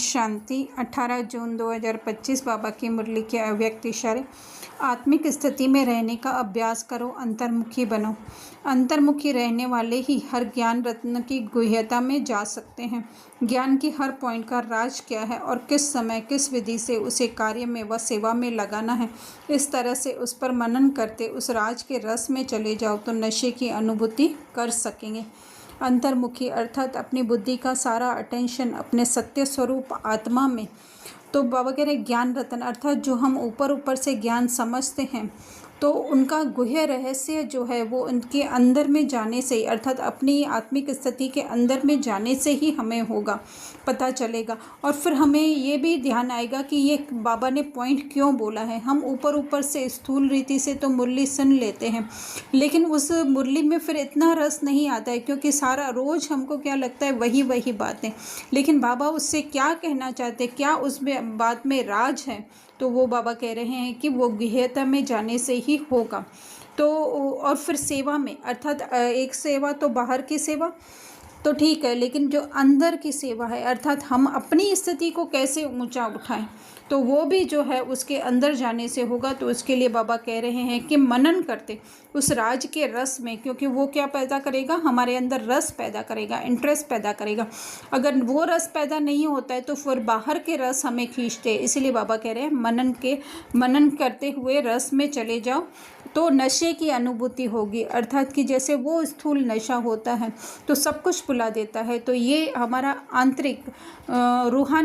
शांति। 18 जून 2025 बाबा की मुरली के अव्यक्त इशारे। आत्मिक स्थिति में रहने का अभ्यास करो, अंतर्मुखी बनो। अंतर्मुखी रहने वाले ही हर ज्ञान रत्न की गुह्यता में जा सकते हैं। ज्ञान की हर पॉइंट का राज क्या है और किस समय किस विधि से उसे कार्य में व सेवा में लगाना है, इस तरह से उस पर मनन करते उस राज के रस में चले जाओ तो नशे की अनुभूति कर सकेंगे। अंतर्मुखी अर्थात अपनी बुद्धि का सारा अटेंशन अपने सत्य स्वरूप आत्मा में। तो बाबा कह रहे ज्ञान रतन अर्थात जो हम ऊपर ऊपर से ज्ञान समझते हैं तो उनका गुह्य रहस्य जो है वो उनके अंदर में जाने से ही अर्थात अपनी आत्मिक स्थिति के अंदर में जाने से ही हमें होगा, पता चलेगा। और फिर हमें ये भी ध्यान आएगा कि ये बाबा ने पॉइंट क्यों बोला है। हम ऊपर ऊपर से स्थूल रीति से तो मुरली सुन लेते हैं, लेकिन उस मुरली में फिर इतना रस नहीं आता है क्योंकि सारा रोज़ हमको क्या लगता है वही वही बातें। लेकिन बाबा उससे क्या कहना चाहते, क्या उस बात में राज है, तो वो बाबा कह रहे हैं कि वो गहनता में जाने से ही होगा। तो और फिर सेवा में अर्थात एक सेवा तो बाहर की सेवा तो ठीक है, लेकिन जो अंदर की सेवा है अर्थात हम अपनी स्थिति को कैसे ऊंचा उठाएं, तो वो भी जो है उसके अंदर जाने से होगा। तो उसके लिए बाबा कह रहे हैं कि मनन करते उस राज के रस में, क्योंकि वो क्या पैदा करेगा, हमारे अंदर रस पैदा करेगा, इंटरेस्ट पैदा करेगा। अगर वो रस पैदा नहीं होता है तो फिर बाहर के रस हमें खींचते हैं। इसीलिए बाबा कह रहे हैं मनन करते हुए रस में चले जाओ तो नशे की अनुभूति होगी। अर्थात कि जैसे वो स्थूल नशा होता है तो सब कुछ भुला देता है, तो ये हमारा आंतरिक रूहानी